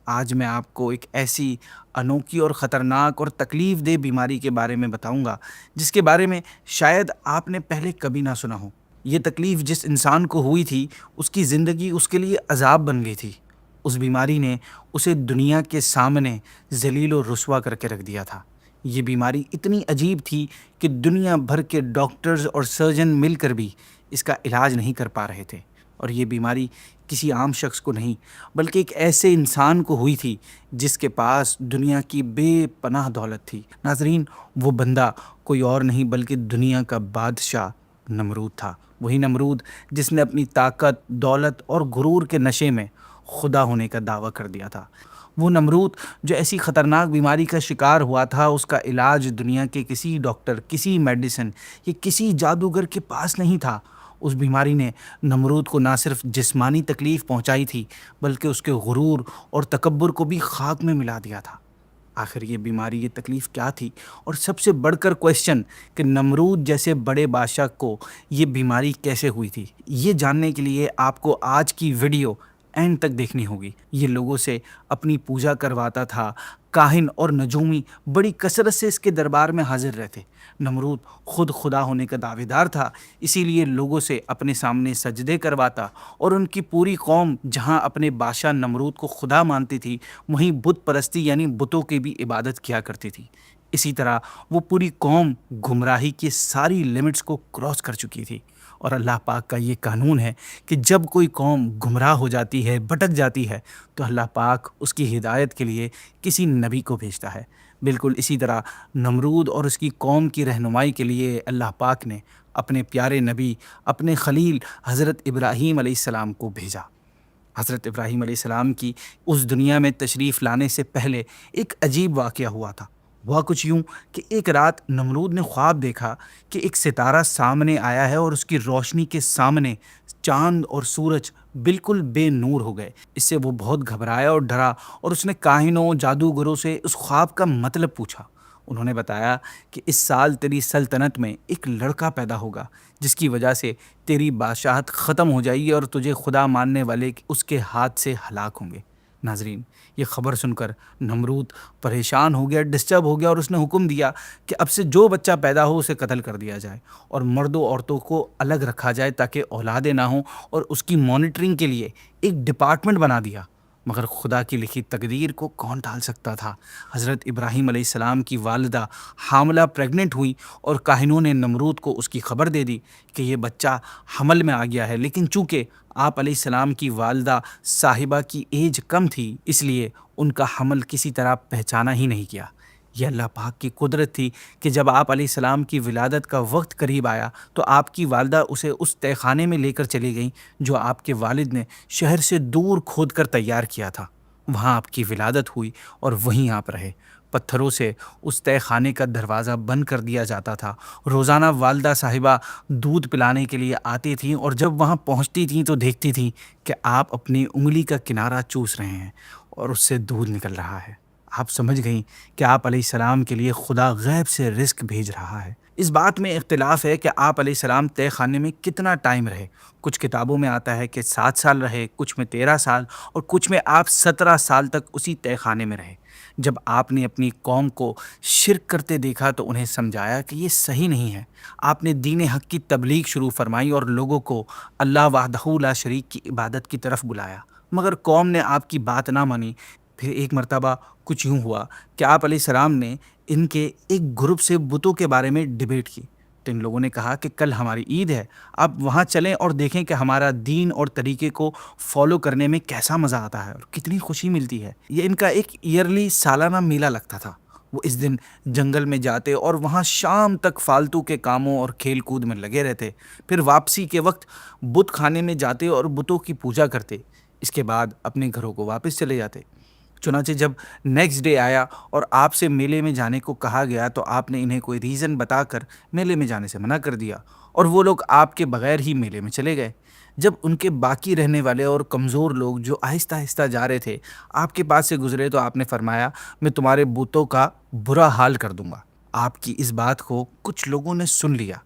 آج میں آپ کو ایک ایسی انوکھی اور خطرناک اور تکلیف دہ بیماری کے بارے میں بتاؤں گا جس کے بارے میں شاید آپ نے پہلے کبھی نہ سنا ہو۔ یہ تکلیف جس انسان کو ہوئی تھی اس کی زندگی اس کے لیے عذاب بن گئی تھی۔ اس بیماری نے اسے دنیا کے سامنے ذلیل و رسوا کر کے رکھ دیا تھا۔ یہ بیماری اتنی عجیب تھی کہ دنیا بھر کے ڈاکٹرز اور سرجن مل کر بھی اس کا علاج نہیں کر پا رہے تھے، اور یہ بیماری کسی عام شخص کو نہیں بلکہ ایک ایسے انسان کو ہوئی تھی جس کے پاس دنیا کی بے پناہ دولت تھی۔ ناظرین، وہ بندہ کوئی اور نہیں بلکہ دنیا کا بادشاہ نمرود تھا۔ وہی نمرود جس نے اپنی طاقت، دولت اور غرور کے نشے میں خدا ہونے کا دعویٰ کر دیا تھا۔ وہ نمرود جو ایسی خطرناک بیماری کا شکار ہوا تھا، اس کا علاج دنیا کے کسی ڈاکٹر، کسی میڈیسن یا کسی جادوگر کے پاس نہیں تھا۔ اس بیماری نے نمرود کو نہ صرف جسمانی تکلیف پہنچائی تھی بلکہ اس کے غرور اور تکبر کو بھی خاک میں ملا دیا تھا۔ آخر یہ بیماری، یہ تکلیف کیا تھی؟ اور سب سے بڑھ کر کویسچن کہ نمرود جیسے بڑے بادشاہ کو یہ بیماری کیسے ہوئی تھی؟ یہ جاننے کے لیے آپ کو آج کی ویڈیو اینڈ تک دیکھنی ہوگی۔ یہ لوگوں سے اپنی پوجا کرواتا تھا، کاہن اور نجومی بڑی کثرت سے اس کے دربار میں حاضر رہتے۔ نمرود خود خدا ہونے کا دعویدار تھا، اسی لیے لوگوں سے اپنے سامنے سجدے کرواتا، اور ان کی پوری قوم جہاں اپنے بادشاہ نمرود کو خدا مانتی تھی وہیں بت پرستی یعنی بتوں کی بھی عبادت کیا کرتی تھی۔ اسی طرح وہ پوری قوم گمراہی کی ساری لمٹس کو کراس کر چکی تھی، اور اللہ پاک کا یہ قانون ہے کہ جب کوئی قوم گمراہ ہو جاتی ہے، بھٹک جاتی ہے، تو اللہ پاک اس کی ہدایت کے لیے کسی نبی کو بھیجتا ہے۔ بالکل اسی طرح نمرود اور اس کی قوم کی رہنمائی کے لیے اللہ پاک نے اپنے پیارے نبی، اپنے خلیل حضرت ابراہیم علیہ السلام کو بھیجا۔ حضرت ابراہیم علیہ السلام کی اس دنیا میں تشریف لانے سے پہلے ایک عجیب واقعہ ہوا تھا۔ ہوا کچھ یوں کہ ایک رات نمرود نے خواب دیکھا کہ ایک ستارہ سامنے آیا ہے اور اس کی روشنی کے سامنے چاند اور سورج بالکل بے نور ہو گئے۔ اس سے وہ بہت گھبرایا اور ڈرا، اور اس نے کاہنوں، جادوگروں سے اس خواب کا مطلب پوچھا۔ انہوں نے بتایا کہ اس سال تیری سلطنت میں ایک لڑکا پیدا ہوگا جس کی وجہ سے تیری بادشاہت ختم ہو جائے گی اور تجھے خدا ماننے والے اس کے ہاتھ سے ہلاک ہوں گے۔ ناظرین، یہ خبر سن کر نمرود پریشان ہو گیا، ڈسٹرب ہو گیا، اور اس نے حکم دیا کہ اب سے جو بچہ پیدا ہو اسے قتل کر دیا جائے اور مرد و عورتوں کو الگ رکھا جائے تاکہ اولادیں نہ ہوں، اور اس کی مانیٹرنگ کے لیے ایک ڈپارٹمنٹ بنا دیا۔ مگر خدا کی لکھی تقدیر کو کون ٹال سکتا تھا؟ حضرت ابراہیم علیہ السلام کی والدہ حاملہ پریگننٹ ہوئی، اور کاہنوں نے نمرود کو اس کی خبر دے دی کہ یہ بچہ حمل میں آ گیا ہے، لیکن چونکہ آپ علیہ السلام کی والدہ صاحبہ کی ایج کم تھی اس لیے ان کا حمل کسی طرح پہچانا ہی نہیں کیا۔ یہ اللہ پاک کی قدرت تھی کہ جب آپ علیہ السلام کی ولادت کا وقت قریب آیا تو آپ کی والدہ اسے اس تہہ خانے میں لے کر چلی گئیں جو آپ کے والد نے شہر سے دور کھود کر تیار کیا تھا۔ وہاں آپ کی ولادت ہوئی اور وہیں آپ رہے۔ پتھروں سے اس تہہ خانے کا دروازہ بند کر دیا جاتا تھا۔ روزانہ والدہ صاحبہ دودھ پلانے کے لیے آتی تھیں، اور جب وہاں پہنچتی تھیں تو دیکھتی تھیں کہ آپ اپنی انگلی کا کنارہ چوس رہے ہیں اور اس سے دودھ نکل رہا ہے۔ آپ سمجھ گئیں کہ آپ علیہ السلام کے لیے خدا غیب سے رزق بھیج رہا ہے۔ اس بات میں اختلاف ہے کہ آپ علیہ السلام تہہ خانے میں کتنا ٹائم رہے۔ کچھ کتابوں میں آتا ہے کہ 7 سال رہے، کچھ میں 13 سال، اور کچھ میں آپ 17 سال تک اسی تہہ خانے میں رہے۔ جب آپ نے اپنی قوم کو شرک کرتے دیکھا تو انہیں سمجھایا کہ یہ صحیح نہیں ہے۔ آپ نے دین حق کی تبلیغ شروع فرمائی اور لوگوں کو اللہ وحدہ لا شریک کی عبادت کی طرف بلایا، مگر قوم نے آپ کی بات نہ مانی۔ پھر ایک مرتبہ کچھ یوں ہوا کہ آپ علیہ السلام نے ان کے ایک گروپ سے بتوں کے بارے میں ڈیبیٹ کی، تو ان لوگوں نے کہا کہ کل ہماری عید ہے، آپ وہاں چلیں اور دیکھیں کہ ہمارا دین اور طریقے کو فالو کرنے میں کیسا مزہ آتا ہے اور کتنی خوشی ملتی ہے۔ یہ ان کا ایک ایئرلی سالانہ میلہ لگتا تھا۔ وہ اس دن جنگل میں جاتے اور وہاں شام تک فالتو کے کاموں اور کھیل کود میں لگے رہتے، پھر واپسی کے وقت بت خانے میں جاتے اور بتوں کی پوجا کرتے، اس کے بعد اپنے گھروں کو واپس چلے جاتے۔ چنانچہ جب نیکسٹ ڈے آیا اور آپ سے میلے میں جانے کو کہا گیا تو آپ نے انہیں کوئی ریزن بتا کر میلے میں جانے سے منع کر دیا، اور وہ لوگ آپ کے بغیر ہی میلے میں چلے گئے۔ جب ان کے باقی رہنے والے اور کمزور لوگ جو آہستہ آہستہ جا رہے تھے آپ کے پاس سے گزرے تو آپ نے فرمایا، میں تمہارے بتوں کا برا حال کر دوں گا۔ آپ کی اس بات کو کچھ لوگوں نے سن لیا۔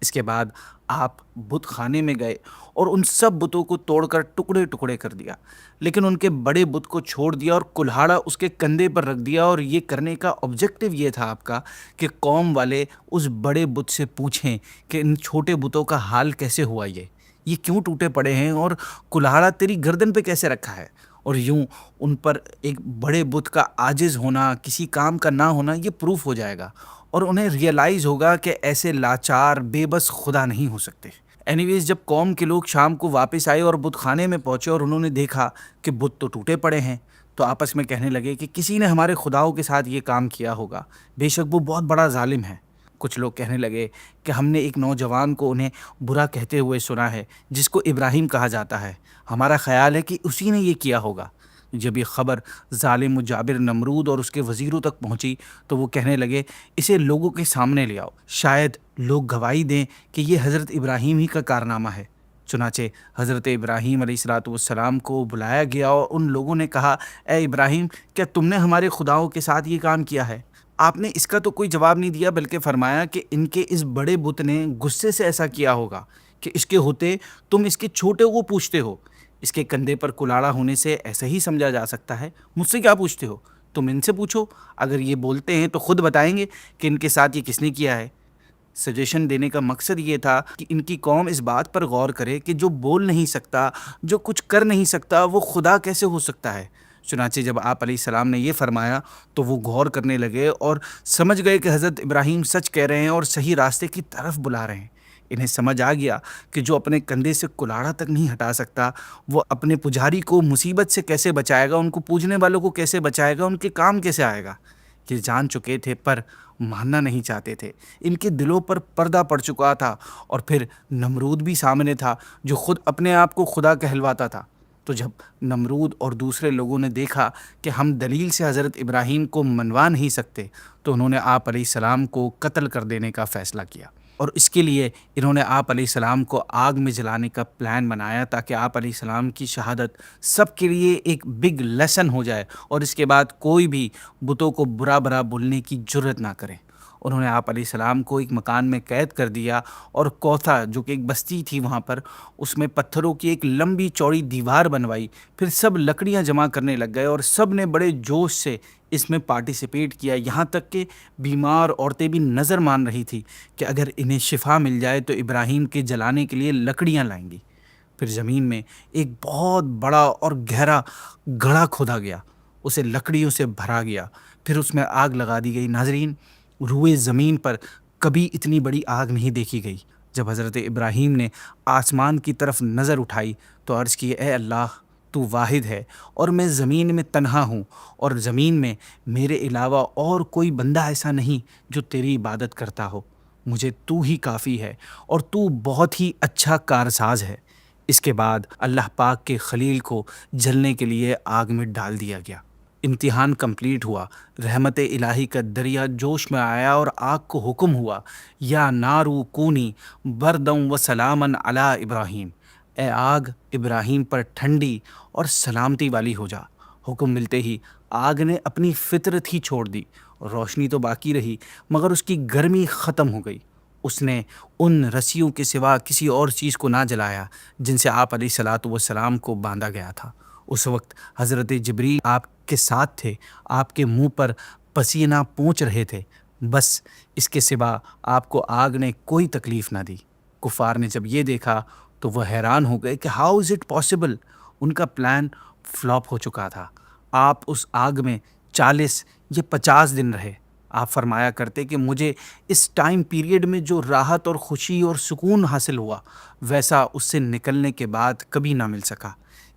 اس کے بعد آپ بت خانے میں گئے اور ان سب بتوں کو توڑ کر ٹکڑے ٹکڑے کر دیا، لیکن ان کے بڑے بت کو چھوڑ دیا اور کلہاڑا اس کے کندھے پر رکھ دیا، اور یہ کرنے کا آبجیکٹو یہ تھا آپ کا کہ قوم والے اس بڑے بت سے پوچھیں کہ ان چھوٹے بتوں کا حال کیسے ہوا، یہ کیوں ٹوٹے پڑے ہیں، اور کلہاڑا تیری گردن پہ کیسے رکھا ہے۔ اور یوں ان پر ایک بڑے بت کا عاجز ہونا، کسی کام کا نہ ہونا، یہ پروف ہو جائے گا، اور انہیں ریئلائز ہوگا کہ ایسے لاچار بے بس خدا نہیں ہو سکتے۔ اینی ویز جب قوم کے لوگ شام کو واپس آئے اور بت خانے میں پہنچے اور انہوں نے دیکھا کہ بت تو ٹوٹے پڑے ہیں، تو آپس میں کہنے لگے کہ کسی نے ہمارے خداؤں کے ساتھ یہ کام کیا ہوگا، بے شک وہ بہت بڑا ظالم ہے۔ کچھ لوگ کہنے لگے کہ ہم نے ایک نوجوان کو انہیں برا کہتے ہوئے سنا ہے جس کو ابراہیم کہا جاتا ہے، ہمارا خیال ہے کہ اسی نے یہ کیا ہوگا۔ جب یہ خبر ظالم و جابر نمرود اور اس کے وزیروں تک پہنچی تو وہ کہنے لگے اسے لوگوں کے سامنے لے آؤ، شاید لوگ گواہی دیں کہ یہ حضرت ابراہیم ہی کا کارنامہ ہے۔ چنانچہ حضرت ابراہیم علیہ الصلاۃ والسلام کو بلایا گیا اور ان لوگوں نے کہا، اے ابراہیم، کیا تم نے ہمارے خداؤں کے ساتھ یہ کام کیا ہے؟ آپ نے اس کا تو کوئی جواب نہیں دیا، بلکہ فرمایا کہ ان کے اس بڑے بت نے غصے سے ایسا کیا ہوگا کہ اس کے ہوتے تم اس کے چھوٹے کو پوچھتے ہو۔ اس کے کندھے پر کلاڑا ہونے سے ایسا ہی سمجھا جا سکتا ہے، مجھ سے کیا پوچھتے ہو؟ تم ان سے پوچھو، اگر یہ بولتے ہیں تو خود بتائیں گے کہ ان کے ساتھ یہ کس نے کیا ہے۔ سجیشن دینے کا مقصد یہ تھا کہ ان کی قوم اس بات پر غور کرے کہ جو بول نہیں سکتا، جو کچھ کر نہیں سکتا، وہ خدا کیسے ہو سکتا ہے۔ چنانچہ جب آپ علیہ السلام نے یہ فرمایا تو وہ غور کرنے لگے اور سمجھ گئے کہ حضرت ابراہیم سچ کہہ رہے ہیں اور صحیح راستے کی طرف بلا رہے ہیں۔ انہیں سمجھ آ گیا کہ جو اپنے کندھے سے کلاڑا تک نہیں ہٹا سکتا، وہ اپنے پجاری کو مصیبت سے کیسے بچائے گا، ان کو پوجنے والوں کو کیسے بچائے گا، ان کے کام کیسے آئے گا۔ یہ جان چکے تھے پر ماننا نہیں چاہتے تھے، ان کے دلوں پر پردہ پڑ چکا تھا، اور پھر نمرود بھی سامنے تھا جو خود اپنے آپ کو خدا کہلواتا تھا۔ تو جب نمرود اور دوسرے لوگوں نے دیکھا کہ ہم دلیل سے حضرت ابراہیم کو منوا نہیں سکتے، تو انہوں نے آپ علیہ السلام کو قتل کر دینے کا فیصلہ کیا، اور اس کے لیے انہوں نے آپ علیہ السلام کو آگ میں جلانے کا پلان بنایا تاکہ آپ علیہ السلام کی شہادت سب کے لیے ایک بگ لیسن ہو جائے، اور اس کے بعد کوئی بھی بتوں کو برا برا بولنے کی جرت نہ کرے۔ انہوں نے آپ علیہ السلام کو ایک مکان میں قید کر دیا، اور کوتھا جو کہ ایک بستی تھی وہاں پر، اس میں پتھروں کی ایک لمبی چوڑی دیوار بنوائی، پھر سب لکڑیاں جمع کرنے لگ گئے اور سب نے بڑے جوش سے اس میں پارٹیسپیٹ کیا، یہاں تک کہ بیمار عورتیں بھی نظر مان رہی تھی کہ اگر انہیں شفا مل جائے تو ابراہیم کے جلانے کے لیے لکڑیاں لائیں گی۔ پھر زمین میں ایک بہت بڑا اور گہرا گڑھا کھودا گیا، اسے لکڑیوں سے بھرا گیا، پھر اس میں آگ لگا دی گئی۔ ناظرین، روئے زمین پر کبھی اتنی بڑی آگ نہیں دیکھی گئی۔ جب حضرت ابراہیم نے آسمان کی طرف نظر اٹھائی تو عرض کی، اے اللہ، تو واحد ہے اور میں زمین میں تنہا ہوں، اور زمین میں میرے علاوہ اور کوئی بندہ ایسا نہیں جو تیری عبادت کرتا ہو، مجھے تو ہی کافی ہے اور تو بہت ہی اچھا کارساز ہے۔ اس کے بعد اللہ پاک کے خلیل کو جلنے کے لیے آگ میں ڈال دیا گیا۔ امتحان کمپلیٹ ہوا، رحمت الہی کا دریا جوش میں آیا اور آگ کو حکم ہوا، یا نارو کونی بردم و سلامن علی ابراہیم، اے آگ ابراہیم پر ٹھنڈی اور سلامتی والی ہو جا۔ حکم ملتے ہی آگ نے اپنی فطرت ہی چھوڑ دی، روشنی تو باقی رہی مگر اس کی گرمی ختم ہو گئی۔ اس نے ان رسیوں کے سوا کسی اور چیز کو نہ جلایا جن سے آپ علیہ الصلاۃ والسلام کو باندھا گیا تھا۔ اس وقت حضرت جبریل آپ کے ساتھ تھے، آپ کے منہ پر پسینہ پونچھ رہے تھے، بس اس کے سوا آپ کو آگ نے کوئی تکلیف نہ دی۔ کفار نے جب یہ دیکھا تو وہ حیران ہو گئے کہ ہاؤ از اٹ پاسبل، ان کا پلان فلاپ ہو چکا تھا۔ آپ اس آگ میں 40 یا 50 دن رہے۔ آپ فرمایا کرتے کہ مجھے اس ٹائم پیریڈ میں جو راحت اور خوشی اور سکون حاصل ہوا، ویسا اس سے نکلنے کے بعد کبھی نہ مل سکا۔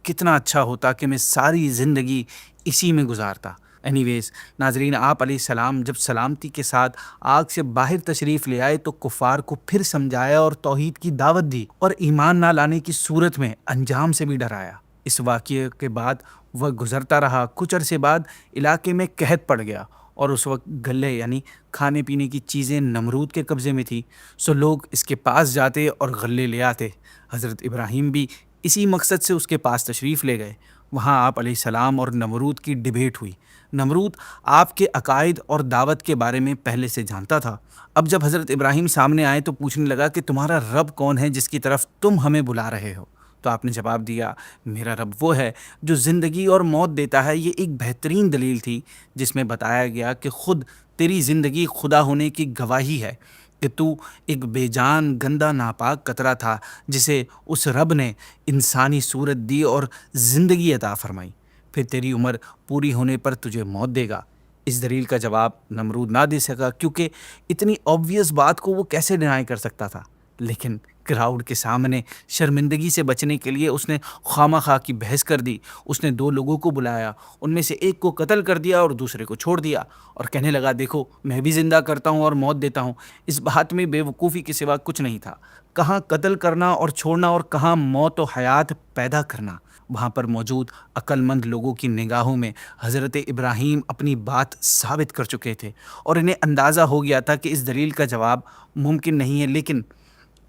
کتنا اچھا ہوتا کہ میں ساری زندگی اسی میں گزارتا۔ اینی ویز ناظرین، آپ علیہ السلام جب سلامتی کے ساتھ آگ سے باہر تشریف لے آئے تو کفار کو پھر سمجھایا اور توحید کی دعوت دی، اور ایمان نہ لانے کی صورت میں انجام سے بھی ڈرایا۔ اس واقعے کے بعد وہ گزرتا رہا۔ کچھ عرصے بعد علاقے میں قحط پڑ گیا، اور اس وقت گلے یعنی کھانے پینے کی چیزیں نمرود کے قبضے میں تھی، سو لوگ اس کے پاس جاتے اور غلے لے آتے۔ حضرت ابراہیم بھی اسی مقصد سے اس کے پاس تشریف لے گئے۔ وہاں آپ علیہ السلام اور نمرود کی ڈبیٹ ہوئی۔ نمرود آپ کے عقائد اور دعوت کے بارے میں پہلے سے جانتا تھا۔ اب جب حضرت ابراہیم سامنے آئے تو پوچھنے لگا کہ تمہارا رب کون ہے جس کی طرف تم ہمیں بلا رہے ہو؟ تو آپ نے جواب دیا، میرا رب وہ ہے جو زندگی اور موت دیتا ہے۔ یہ ایک بہترین دلیل تھی جس میں بتایا گیا کہ خود تیری زندگی خدا ہونے کی گواہی ہے کہ تو ایک بے جان گندا ناپاک قطرہ تھا جسے اس رب نے انسانی صورت دی اور زندگی عطا فرمائی، پھر تیری عمر پوری ہونے پر تجھے موت دے گا۔ اس دلیل کا جواب نمرود نہ دے سکا کیونکہ اتنی آبویس بات کو وہ کیسے ڈینائی کر سکتا تھا، لیکن کراؤڈ کے سامنے شرمندگی سے بچنے کے لیے اس نے خواہ خواہ کی بحث کر دی۔ اس نے 2 لوگوں کو بلایا، ان میں سے ایک کو قتل کر دیا اور دوسرے کو چھوڑ دیا، اور کہنے لگا دیکھو میں بھی زندہ کرتا ہوں اور موت دیتا ہوں۔ اس بات میں بے وقوفی کے سوا کچھ نہیں تھا۔ کہاں قتل کرنا اور چھوڑنا اور کہاں موت و حیات پیدا کرنا۔ وہاں پر موجود عقل مند لوگوں کی نگاہوں میں حضرت ابراہیم اپنی بات ثابت کر چکے تھے اور انہیں اندازہ ہو گیا تھا کہ اس دلیل کا جواب ممکن نہیں ہے، لیکن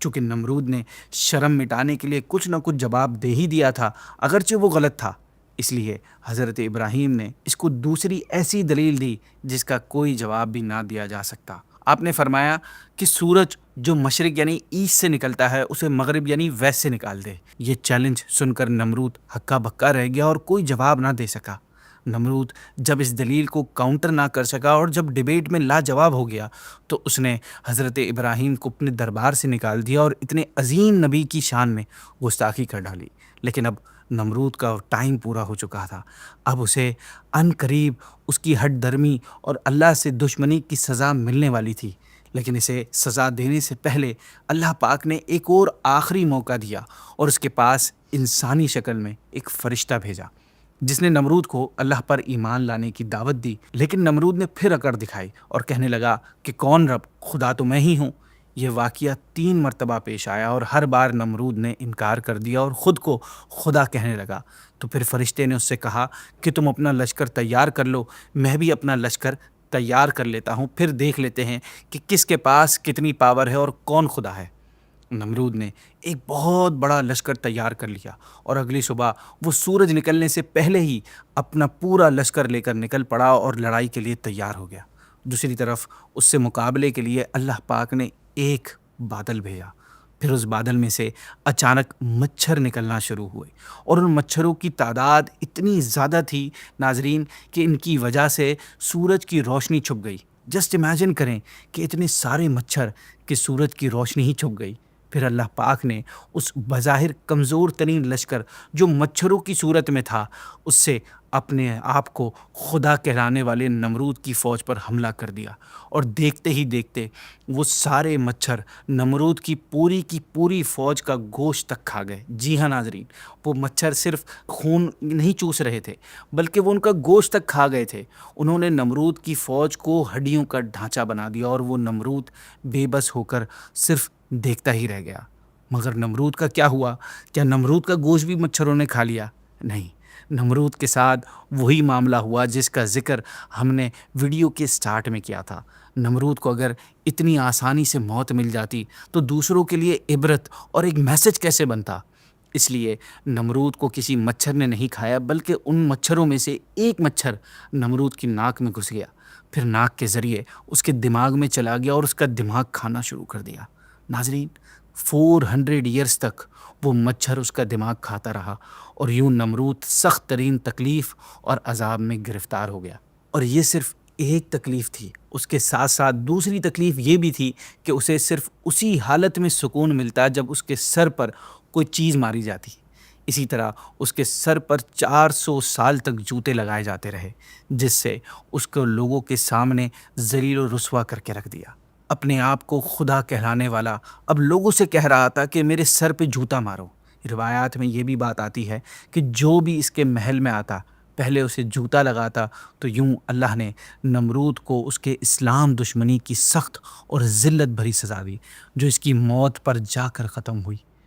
چونکہ نمرود نے شرم مٹانے کے لیے کچھ نہ کچھ جواب دے ہی دیا تھا، اگرچہ وہ غلط تھا، اس لیے حضرت ابراہیم نے اس کو دوسری ایسی دلیل دی جس کا کوئی جواب بھی نہ دیا جا سکتا۔ آپ نے فرمایا کہ سورج جو مشرق یعنی ایسٹ سے نکلتا ہے اسے مغرب یعنی ویسٹ سے نکال دے۔ یہ چیلنج سن کر نمرود ہکا بکا رہ گیا اور کوئی جواب نہ دے سکا۔ نمرود جب اس دلیل کو کاؤنٹر نہ کر سکا اور جب ڈیبیٹ میں لاجواب ہو گیا تو اس نے حضرت ابراہیم کو اپنے دربار سے نکال دیا اور اتنے عظیم نبی کی شان میں گستاخی کر ڈالی۔ لیکن اب نمرود کا ٹائم پورا ہو چکا تھا۔ اب اسے ان قریب اس کی ہٹ درمی اور اللہ سے دشمنی کی سزا ملنے والی تھی، لیکن اسے سزا دینے سے پہلے اللہ پاک نے ایک اور آخری موقع دیا اور اس کے پاس انسانی شکل میں ایک فرشتہ بھیجا جس نے نمرود کو اللہ پر ایمان لانے کی دعوت دی۔ لیکن نمرود نے پھر اکڑ دکھائی اور کہنے لگا کہ کون رب؟ خدا تو میں ہی ہوں۔ یہ واقعہ 3 مرتبہ پیش آیا اور ہر بار نمرود نے انکار کر دیا اور خود کو خدا کہنے لگا۔ تو پھر فرشتے نے اس سے کہا کہ تم اپنا لشکر تیار کر لو، میں بھی اپنا لشکر تیار کر لیتا ہوں، پھر دیکھ لیتے ہیں کہ کس کے پاس کتنی پاور ہے اور کون خدا ہے۔ نمرود نے ایک بہت بڑا لشکر تیار کر لیا اور اگلی صبح وہ سورج نکلنے سے پہلے ہی اپنا پورا لشکر لے کر نکل پڑا اور لڑائی کے لیے تیار ہو گیا۔ دوسری طرف اس سے مقابلے کے لیے اللہ پاک نے ایک بادل بھیجا، پھر اس بادل میں سے اچانک مچھر نکلنا شروع ہوئے اور ان مچھروں کی تعداد اتنی زیادہ تھی ناظرین کہ ان کی وجہ سے سورج کی روشنی چھپ گئی۔ جسٹ امیجن کریں کہ اتنے سارے مچھر کہ سورج کی روشنی ہی چھپ گئی۔ پھر اللہ پاک نے اس بظاہر کمزور ترین لشکر جو مچھروں کی صورت میں تھا اس سے اپنے آپ کو خدا کہلانے والے نمرود کی فوج پر حملہ کر دیا، اور دیکھتے ہی دیکھتے وہ سارے مچھر نمرود کی پوری فوج کا گوشت تک کھا گئے۔ جی ہاں ناظرین، وہ مچھر صرف خون نہیں چوس رہے تھے بلکہ وہ ان کا گوشت تک کھا گئے تھے۔ انہوں نے نمرود کی فوج کو ہڈیوں کا ڈھانچہ بنا دیا اور وہ نمرود بے بس ہو کر صرف دیکھتا ہی رہ گیا۔ مگر نمرود کا کیا ہوا؟ کیا نمرود کا گوشت بھی مچھروں نے کھا لیا؟ نہیں، نمرود کے ساتھ وہی معاملہ ہوا جس کا ذکر ہم نے ویڈیو کے سٹارٹ میں کیا تھا۔ نمرود کو اگر اتنی آسانی سے موت مل جاتی تو دوسروں کے لیے عبرت اور ایک میسج کیسے بنتا؟ اس لیے نمرود کو کسی مچھر نے نہیں کھایا بلکہ ان مچھروں میں سے ایک مچھر نمرود کی ناک میں گھس گیا، پھر ناک کے ذریعے اس کے دماغ میں چلا گیا اور اس کا دماغ کھانا شروع کر دیا۔ ناظرین، 400 ایئرز تک وہ مچھر اس کا دماغ کھاتا رہا اور یوں نمرود سخت ترین تکلیف اور عذاب میں گرفتار ہو گیا۔ اور یہ صرف ایک تکلیف تھی، اس کے ساتھ ساتھ دوسری تکلیف یہ بھی تھی کہ اسے صرف اسی حالت میں سکون ملتا جب اس کے سر پر کوئی چیز ماری جاتی۔ اسی طرح اس کے سر پر 400 سال تک جوتے لگائے جاتے رہے، جس سے اس کو لوگوں کے سامنے ذلیل و رسوا کر کے رکھ دیا۔ اپنے آپ کو خدا کہلانے والا اب لوگوں سے کہہ رہا تھا کہ میرے سر پہ جوتا مارو۔ روایات میں یہ بھی بات آتی ہے کہ جو بھی اس کے محل میں آتا پہلے اسے جوتا لگاتا، تو یوں اللہ نے نمرود کو اس کے اسلام دشمنی کی سخت اور ذلت بھری سزا دی جو اس کی موت پر جا کر ختم ہوئی۔